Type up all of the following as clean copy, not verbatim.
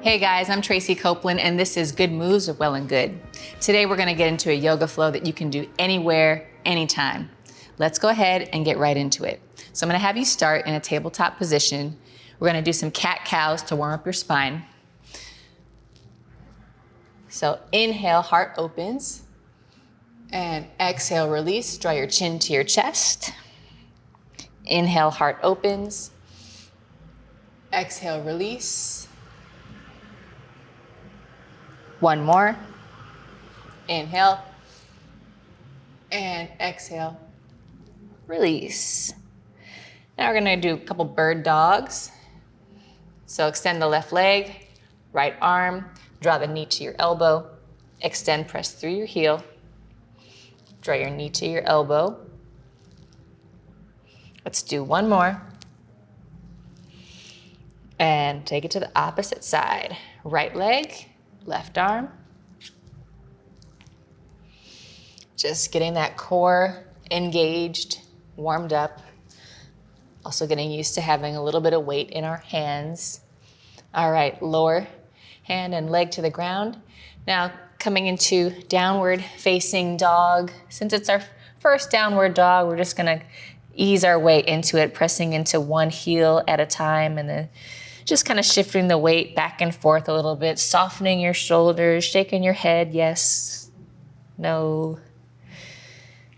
Hey guys, I'm Tracy Copeland and this is Good Moves with Well and Good. Today we're gonna get into a yoga flow that you can do anywhere, anytime. Let's go ahead and get right into it. So I'm gonna have you start in a tabletop position. We're gonna do some cat-cows to warm up your spine. So inhale, heart opens. And exhale, release, draw your chin to your chest. Inhale, heart opens. Exhale, release. One more. Inhale. And exhale, release. Now we're gonna do a couple bird dogs. So extend the left leg, right arm, draw the knee to your elbow, extend, press through your heel, draw your knee to your elbow. Let's do one more. And take it to the opposite side. Right leg, left arm. Just getting that core engaged, warmed up. Also getting used to having a little bit of weight in our hands. All right, lower hand and leg to the ground. Now coming into downward facing dog. Since it's our first downward dog, we're just gonna ease our way into it, pressing into one heel at a time and then just kind of shifting the weight back and forth a little bit, softening your shoulders, shaking your head, yes, no.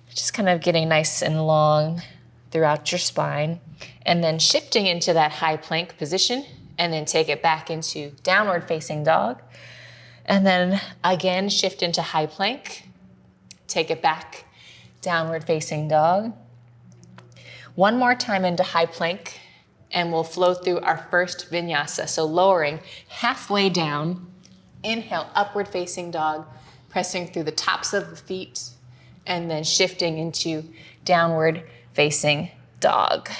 Just kind of getting nice and long throughout your spine. And then shifting into that high plank position and then take it back into downward facing dog. And then again, shift into high plank, take it back, downward facing dog. One more time into high plank, and we'll flow through our first vinyasa. So lowering halfway down, inhale, upward facing dog, pressing through the tops of the feet, and then shifting into downward facing dog.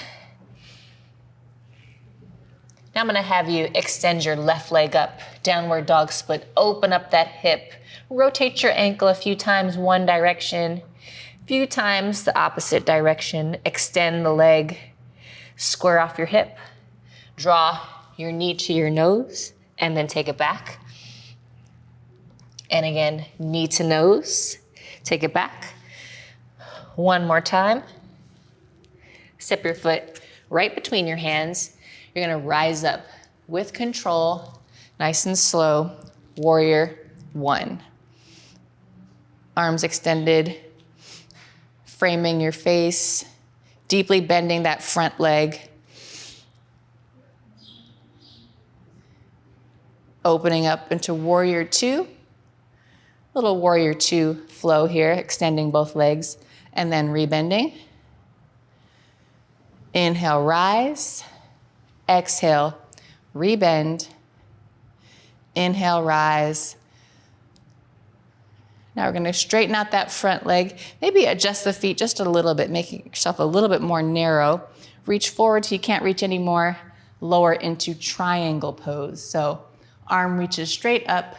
Now I'm gonna have you extend your left leg up, downward dog split, open up that hip, rotate your ankle a few times one direction, a few times the opposite direction, extend the leg, square off your hip, draw your knee to your nose, and then take it back. And again, knee to nose, take it back. One more time. Step your foot right between your hands. You're gonna rise up with control, nice and slow, warrior one. Arms extended, framing your face, deeply bending that front leg. Opening up into warrior two. Little warrior two flow here, extending both legs and then rebending. Inhale, rise. Exhale, rebend. Inhale, rise. Now we're gonna straighten out that front leg. Maybe adjust the feet just a little bit, making yourself a little bit more narrow. Reach forward till you can't reach anymore. Lower into triangle pose. So arm reaches straight up.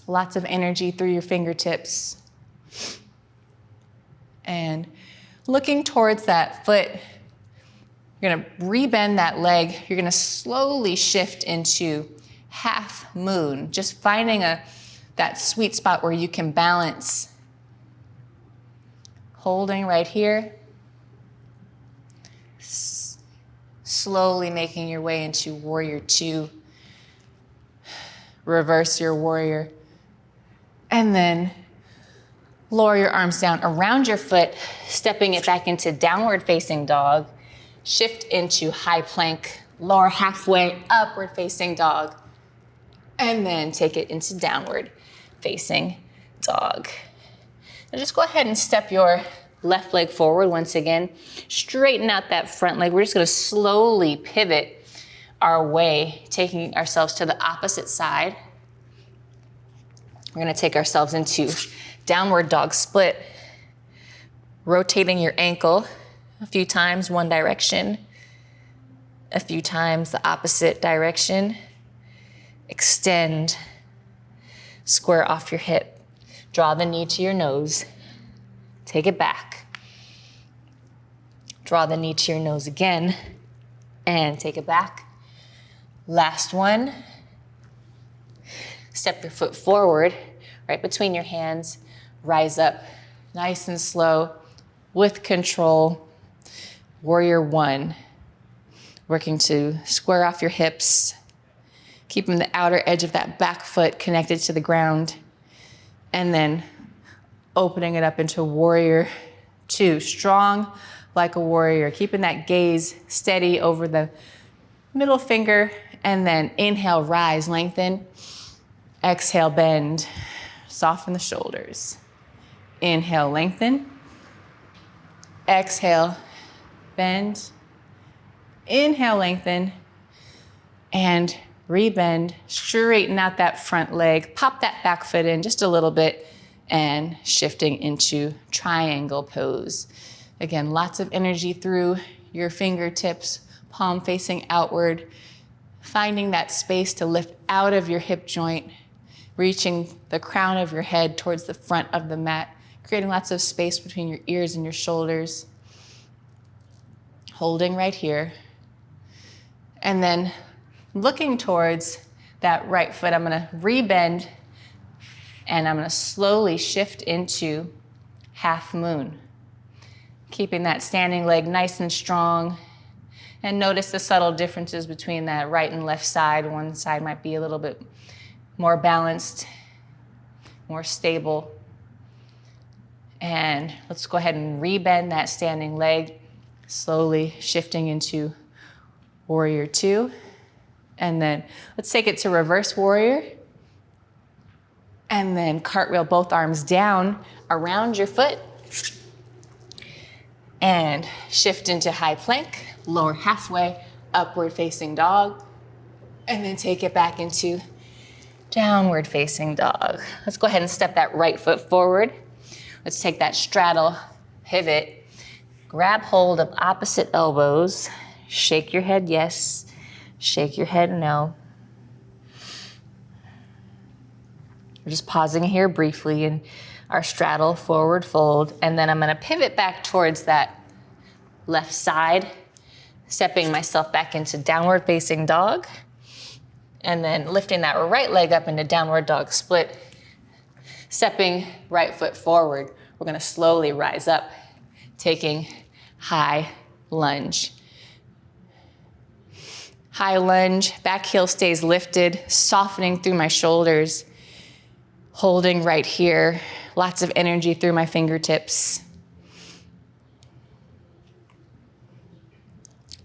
Lots of energy through your fingertips. And looking towards that foot, you're gonna rebend that leg. You're gonna slowly shift into half moon, just finding that sweet spot where you can balance. Holding right here. Slowly making your way into warrior two. Reverse your warrior. And then lower your arms down around your foot, stepping it back into downward facing dog. Shift into high plank, lower halfway, upward facing dog. And then take it into downward facing dog. Now just go ahead and step your left leg forward once again. Straighten out that front leg. We're just gonna slowly pivot our way, taking ourselves to the opposite side. We're gonna take ourselves into downward dog split, rotating your ankle a few times one direction, a few times the opposite direction. Extend, square off your hip, draw the knee to your nose, take it back. Draw the knee to your nose again and take it back. Last one. Step your foot forward, right between your hands. Rise up, nice and slow, with control. Warrior one. Working to square off your hips, keeping the outer edge of that back foot connected to the ground, and then opening it up into warrior two. Strong like a warrior, keeping that gaze steady over the middle finger, and then inhale, rise, lengthen. Exhale, bend, soften the shoulders. Inhale, lengthen. Exhale, bend. Inhale, lengthen, and rebend. Straighten out that front leg. Pop that back foot in just a little bit, and shifting into triangle pose. Again, lots of energy through your fingertips, palm facing outward, finding that space to lift out of your hip joint, reaching the crown of your head towards the front of the mat, creating lots of space between your ears and your shoulders. Holding right here. And then looking towards that right foot, I'm gonna rebend, and I'm gonna slowly shift into half moon. Keeping that standing leg nice and strong. And notice the subtle differences between that right and left side. One side might be a little bit more balanced, more stable. And let's go ahead and rebend that standing leg, slowly shifting into warrior two. And then let's take it to reverse warrior. And then cartwheel both arms down around your foot. And shift into high plank, lower halfway, upward facing dog. And then take it back into downward facing dog. Let's go ahead and step that right foot forward. Let's take that straddle pivot. Grab hold of opposite elbows. Shake your head yes. Shake your head no. We're just pausing here briefly in our straddle forward fold. And then I'm gonna pivot back towards that left side, stepping myself back into downward facing dog. And then lifting that right leg up into downward dog split. Stepping right foot forward. We're gonna slowly rise up, taking high lunge. High lunge, back heel stays lifted, softening through my shoulders. Holding right here, lots of energy through my fingertips.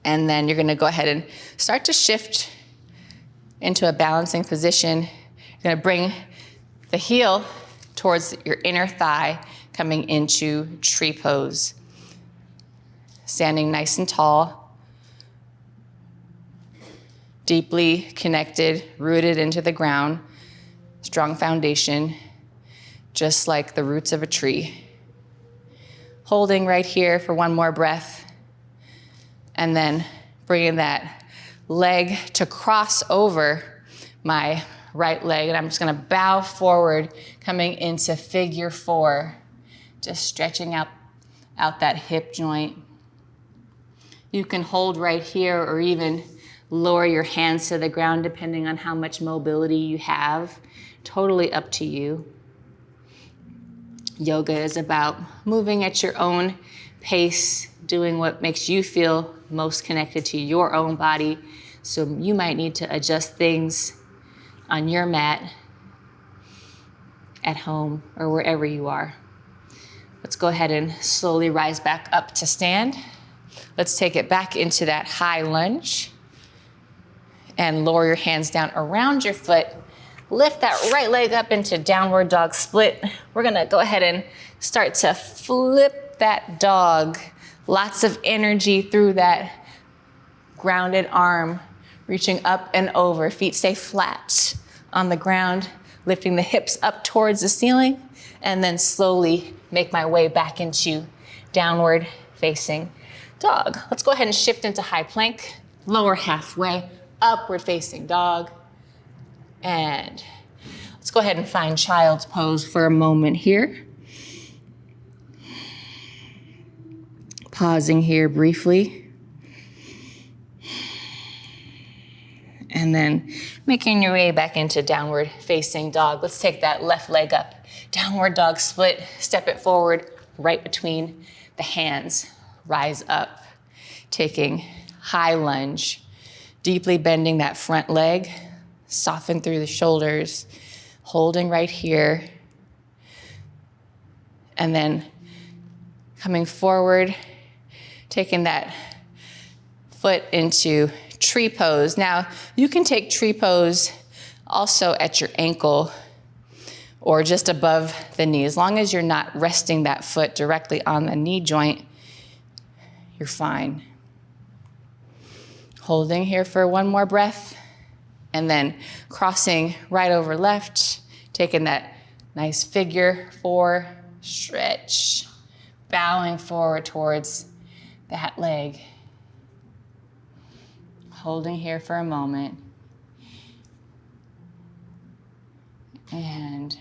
And then you're gonna go ahead and start to shift into a balancing position. You're gonna bring the heel towards your inner thigh, coming into tree pose. Standing nice and tall. Deeply connected, rooted into the ground. Strong foundation, just like the roots of a tree. Holding right here for one more breath. And then bringing that leg to cross over my right leg. And I'm just gonna bow forward, coming into figure four. Just stretching out that hip joint. You can hold right here or even lower your hands to the ground depending on how much mobility you have. Totally up to you. Yoga is about moving at your own pace, doing what makes you feel most connected to your own body. So you might need to adjust things on your mat, at home, or wherever you are. Let's go ahead and slowly rise back up to stand. Let's take it back into that high lunge and lower your hands down around your foot. Lift that right leg up into downward dog split. We're gonna go ahead and start to flip that dog. Lots of energy through that grounded arm, reaching up and over. Feet stay flat on the ground, lifting the hips up towards the ceiling, and then slowly make my way back into downward facing dog. Let's go ahead and shift into high plank, lower halfway, upward facing dog. And let's go ahead and find child's pose for a moment here. Pausing here briefly. And then making your way back into downward facing dog. Let's take that left leg up. Downward dog split, step it forward, right between the hands. Rise up, taking high lunge, deeply bending that front leg, soften through the shoulders, holding right here. And then coming forward, taking that foot into tree pose. Now, you can take tree pose also at your ankle or just above the knee. As long as you're not resting that foot directly on the knee joint, you're fine. Holding here for one more breath, and then crossing right over left, taking that nice figure 4, stretch, bowing forward towards that leg. Holding here for a moment. And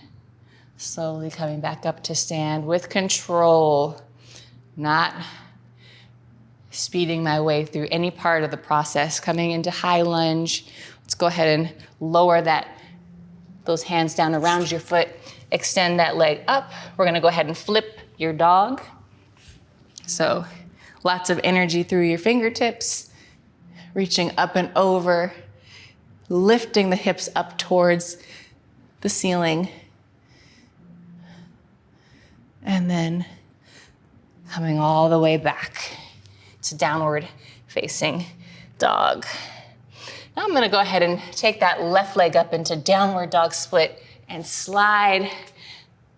slowly coming back up to stand with control, not speeding my way through any part of the process. Coming into high lunge. Let's go ahead and lower those hands down around your foot. Extend that leg up. We're gonna go ahead and flip your dog. So lots of energy through your fingertips. Reaching up and over, lifting the hips up towards the ceiling. And then coming all the way back to downward facing dog. Now I'm gonna go ahead and take that left leg up into downward dog split and slide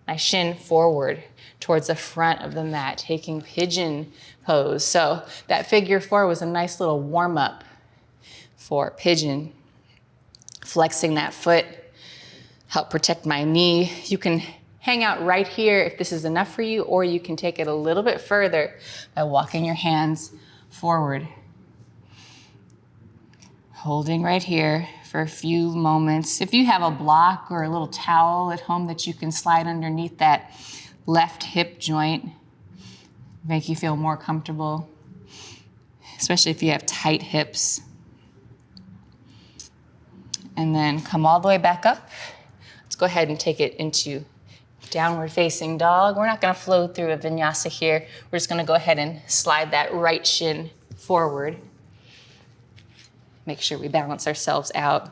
my shin forward towards the front of the mat, taking pigeon pose. So that figure 4 was a nice little warm up for pigeon. Flexing that foot, help protect my knee. You can hang out right here if this is enough for you, or you can take it a little bit further by walking your hands forward. Holding right here for a few moments. If you have a block or a little towel at home that you can slide underneath that left hip joint, make you feel more comfortable, especially if you have tight hips. And then come all the way back up. Let's go ahead and take it into downward facing dog. We're not gonna flow through a vinyasa here. We're just gonna go ahead and slide that right shin forward. Make sure we balance ourselves out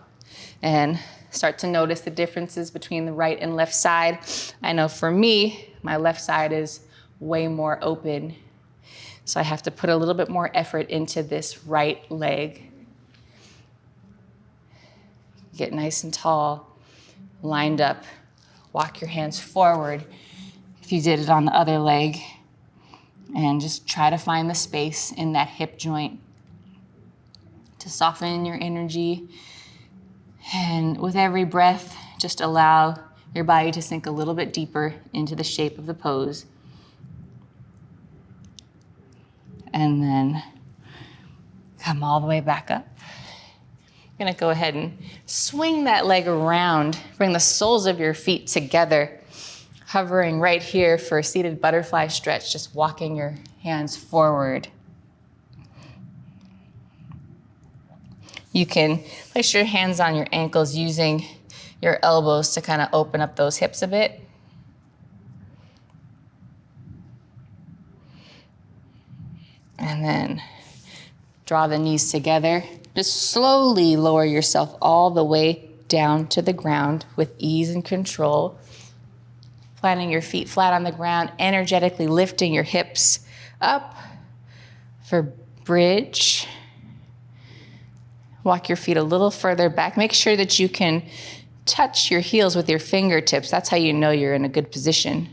and start to notice the differences between the right and left side. I know for me, my left side is way more open. So I have to put a little bit more effort into this right leg. Get nice and tall, lined up. Walk your hands forward if you did it on the other leg. And just try to find the space in that hip joint to soften your energy. And with every breath, just allow your body to sink a little bit deeper into the shape of the pose. And then come all the way back up. You're gonna go ahead and swing that leg around. Bring the soles of your feet together, hovering right here for a seated butterfly stretch, just walking your hands forward. You can place your hands on your ankles using your elbows to kind of open up those hips a bit. And then draw the knees together. Just slowly lower yourself all the way down to the ground with ease and control. Planting your feet flat on the ground, energetically lifting your hips up for bridge. Walk your feet a little further back. Make sure that you can touch your heels with your fingertips. That's how you know you're in a good position.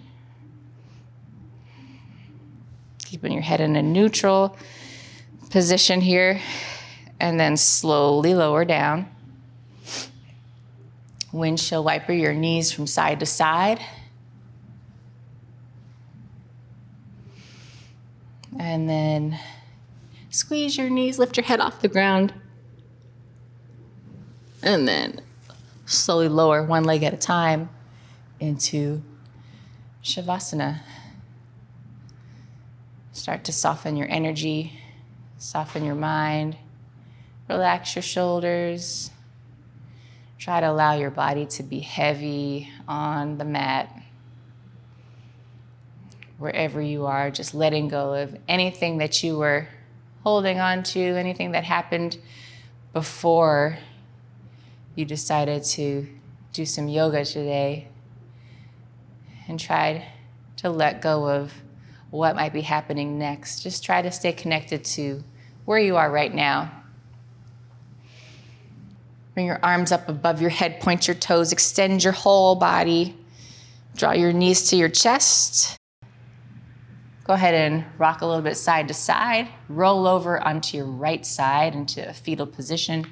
Keeping your head in a neutral position here. And then slowly lower down. Windshield wiper your knees from side to side. And then squeeze your knees, lift your head off the ground. And then slowly lower one leg at a time into Shavasana. Start to soften your energy, soften your mind. Relax your shoulders, Try to allow your body to be heavy on the mat. Wherever you are, just letting go of anything that you were holding on to, anything that happened before you decided to do some yoga today, and try to let go of what might be happening next. Just try to stay connected to where you are right now. Bring your arms up above your head, point your toes, extend your whole body. Draw your knees to your chest. Go ahead and rock a little bit side to side. Roll over onto your right side into a fetal position.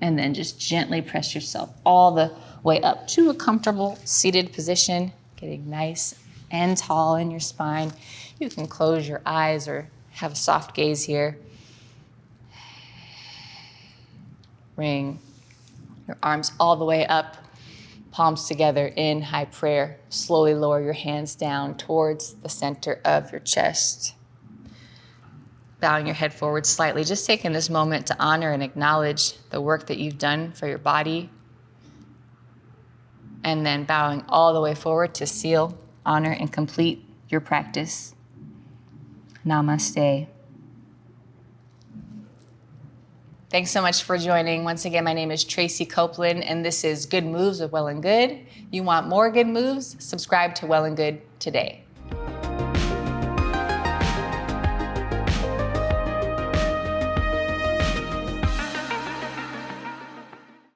And then just gently press yourself all the way up to a comfortable seated position, getting nice and tall in your spine. You can close your eyes or have a soft gaze here. Bring your arms all the way up, palms together in high prayer. Slowly lower your hands down towards the center of your chest. Bowing your head forward slightly, just taking this moment to honor and acknowledge the work that you've done for your body. And then bowing all the way forward to seal, honor, and complete your practice. Namaste. Thanks so much for joining. Once again, my name is Tracy Copeland, and this is Good Moves with Well+Good. You want more good moves? Subscribe to Well+Good today.